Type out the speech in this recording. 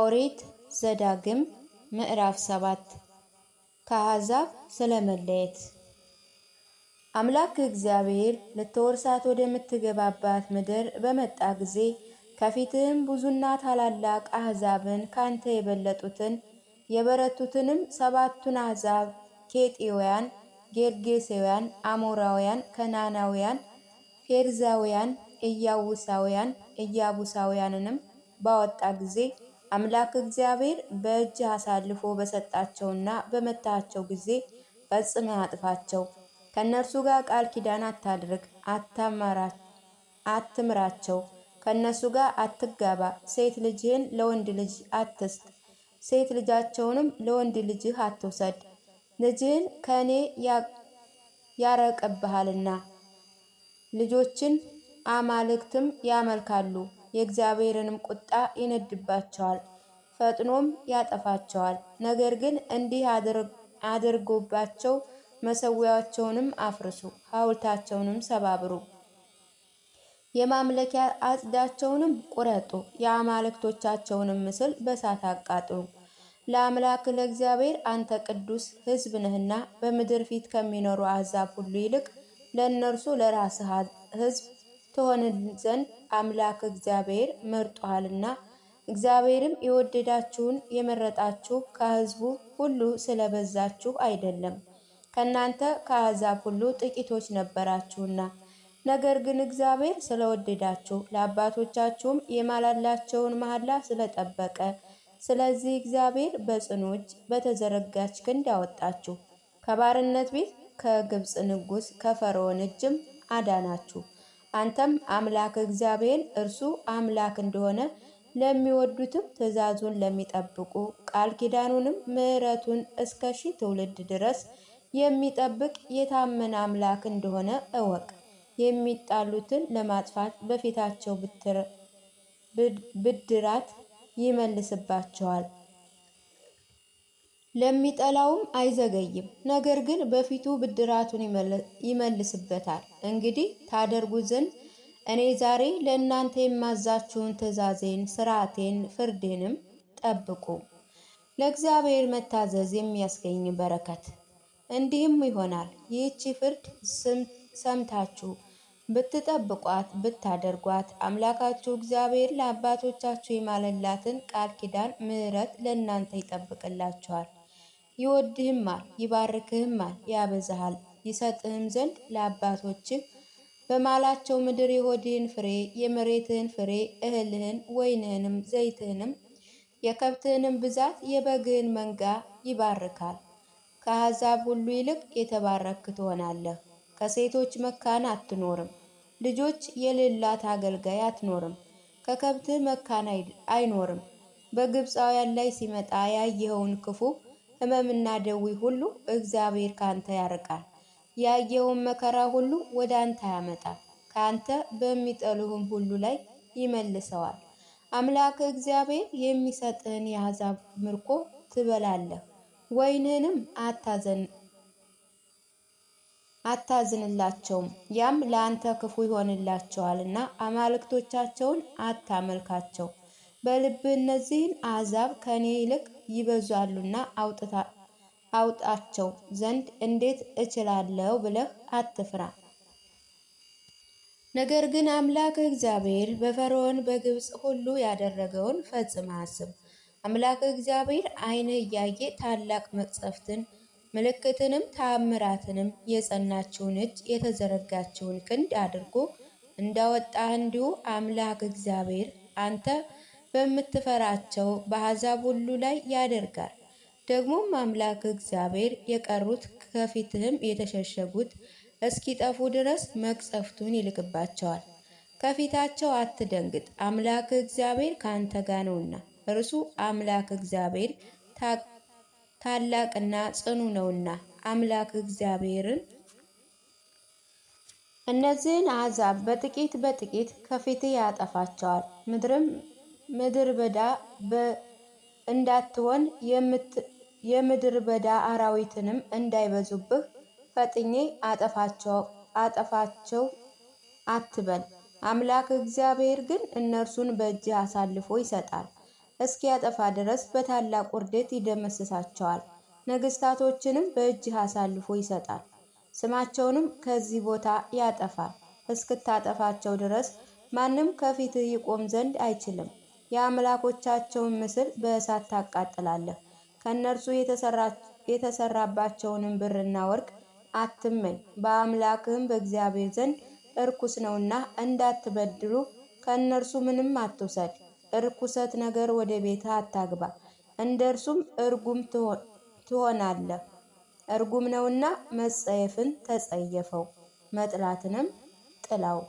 ኦሪት ዘዳግም ምዕራፍ 7 ከአሕዛብ ስለመለየት። አምላክ እግዚአብሔር ልትወርሳት ወደምትገባባት ምድር በመጣ ጊዜ ከፊትህም ብዙና ታላላቅ አሕዛብን ካንተ የበለጡትን የበረቱትንም ሰባቱን አሕዛብ ኬጢያውያን፣ ጌርጌሳውያን፣ አሞራውያን፣ ከነዓናውያን፣ ፌርዛውያን፣ ኢያቡሳውያንንም ባወጣ ጊዜ አምላክ እግዚአብሔር በእጅህ አሳልፎ በሰጣቸውና በመታቸው ጊዜ ፈጽመህ አጥፋቸው። ከእነርሱ ጋር ቃል ኪዳን አታድርግ፣ አትምራቸው። ከእነሱ ጋር አትጋባ። ሴት ልጅህን ለወንድ ልጅ አትስጥ፣ ሴት ልጃቸውንም ለወንድ ልጅህ አትውሰድ። ልጅህን ከእኔ ያረቅብሃልና ልጆችን አማልክትም ያመልካሉ። የእግዚአብሔርንም ቁጣ ይነድባቸዋል፣ ፈጥኖም ያጠፋቸዋል። ነገር ግን እንዲህ አድርጎባቸው መሠዊያቸውንም አፍርሱ፣ ሐውልታቸውንም ሰባብሩ፣ የማምለኪያ ዓፅዳቸውንም ቁረጡ፣ የአማልክቶቻቸውንም ምስል በእሳት አቃጥሉ። ለአምላክ ለእግዚአብሔር አንተ ቅዱስ ሕዝብ ነህና በምድር ፊት ከሚኖሩ አሕዛብ ሁሉ ይልቅ ለእነርሱ ለራስህ ሕዝብ ትሆን ዘንድ አምላክ እግዚአብሔር መርጦሃልና። እግዚአብሔርም የወደዳችሁን የመረጣችሁ ከሕዝቡ ሁሉ ስለበዛችሁ አይደለም፣ ከእናንተ ከአሕዛብ ሁሉ ጥቂቶች ነበራችሁና። ነገር ግን እግዚአብሔር ስለወደዳችሁ ለአባቶቻችሁም የማለላቸውን መሐላ ስለጠበቀ፣ ስለዚህ እግዚአብሔር በጽኑ እጅ በተዘረጋች ክንድ አወጣችሁ፣ ከባርነት ቤት ከግብፅ ንጉሥ ከፈርዖን እጅም አዳናችሁ። አንተም አምላክ እግዚአብሔር እርሱ አምላክ እንደሆነ ለሚወዱትም ትእዛዙን ለሚጠብቁ ቃል ኪዳኑንም ምሕረቱን እስከ 1000 ትውልድ ድረስ የሚጠብቅ የታመነ አምላክ እንደሆነ እወቅ። የሚጣሉትን ለማጥፋት በፊታቸው ብድራት ይመልስባቸዋል፣ ለሚጠላውም አይዘገይም፣ ነገር ግን በፊቱ ብድራቱን ይመልስበታል። እንግዲህ ታደርጉ ዘንድ እኔ ዛሬ ለእናንተ የማዛችሁን ትእዛዜን፣ ሥርዓቴን፣ ፍርዴንም ጠብቁ። ለእግዚአብሔር መታዘዝ የሚያስገኝ በረከት። እንዲህም ይሆናል፣ ይህች ፍርድ ሰምታችሁ ብትጠብቋት ብታደርጓት፣ አምላካችሁ እግዚአብሔር ለአባቶቻችሁ የማለላትን ቃል ኪዳን ምሕረት ለእናንተ ይጠብቅላችኋል። ይወድህማል፣ ይባርክህማል፣ ያበዛሃል፣ ይሰጥህም ዘንድ ለአባቶችህ በማላቸው ምድር የሆድህን ፍሬ፣ የመሬትህን ፍሬ፣ እህልህን፣ ወይንህንም፣ ዘይትህንም፣ የከብትህንም ብዛት፣ የበግህን መንጋ ይባርካል። ከአሕዛብ ሁሉ ይልቅ የተባረክ ትሆናለህ። ከሴቶች መካን አትኖርም፣ ልጆች የሌላት አገልጋይ አትኖርም። ከከብትህ መካን አይኖርም። በግብፃውያን ላይ ሲመጣ ያየኸውን ክፉ ሕመምና ደዌ ሁሉ እግዚአብሔር ካንተ ያርቃል። ያየኸውን መከራ ሁሉ ወደ አንተ አያመጣም። ካንተ በሚጠሉህም ሁሉ ላይ ይመልሰዋል። አምላክ እግዚአብሔር የሚሰጥህን የአሕዛብ ምርኮ ትበላለህ፣ ወይንህንም አታዝንላቸውም። ያም ለአንተ ክፉ ይሆንላቸዋልና አማልክቶቻቸውን አታመልካቸው። በልብህ እነዚህን አሕዛብ ከእኔ ይልቅ ይበዛሉና አውጣቸው ዘንድ እንዴት እችላለሁ ብለህ አትፍራ። ነገር ግን አምላክ እግዚአብሔር በፈርዖን በግብፅ ሁሉ ያደረገውን ፈጽመህ አስብ። አምላክ እግዚአብሔር ዓይንህ እያየ ታላቅ መቅሰፍትን፣ ምልክትንም፣ ተአምራትንም፣ የጸናችውን እጅ፣ የተዘረጋችውን ክንድ አድርጎ እንዳወጣህ እንዲሁ አምላክ እግዚአብሔር አንተ በምትፈራቸው በአሕዛብ ሁሉ ላይ ያደርጋል። ደግሞም አምላክ እግዚአብሔር የቀሩት ከፊትህም የተሸሸጉት እስኪጠፉ ድረስ መቅሰፍቱን ይልክባቸዋል። ከፊታቸው አትደንግጥ፣ አምላክ እግዚአብሔር ካንተ ጋር ነውና። እርሱ አምላክ እግዚአብሔር ታላቅና ጽኑ ነውና። አምላክ እግዚአብሔርን እነዚህን አሕዛብ በጥቂት በጥቂት ከፊትህ ያጠፋቸዋል። ምድር በዳ እንዳትሆን የምድር በዳ አራዊትንም እንዳይበዙብህ ፈጥኜ አጠፋቸው አትበል። አምላክ እግዚአብሔር ግን እነርሱን በእጅህ አሳልፎ ይሰጣል። እስኪያጠፋ ድረስ በታላቅ ውርደት ይደመስሳቸዋል። ነገሥታቶችንም በእጅህ አሳልፎ ይሰጣል። ስማቸውንም ከዚህ ቦታ ያጠፋል። እስክታጠፋቸው ድረስ ማንም ከፊትህ ይቆም ዘንድ አይችልም። የአምላኮቻቸውን ምስል በእሳት ታቃጥላለህ። ከእነርሱ የተሰራባቸውንም ብርና ወርቅ አትመኝ። በአምላክህም በእግዚአብሔር ዘንድ እርኩስ ነውና እንዳትበድሉ ከእነርሱ ምንም አትውሰድ። እርኩሰት ነገር ወደ ቤትህ አታግባ፣ እንደ እርሱም እርጉም ትሆናለህ። እርጉም ነውና መጸየፍን ተጸየፈው፣ መጥላትንም ጥላው።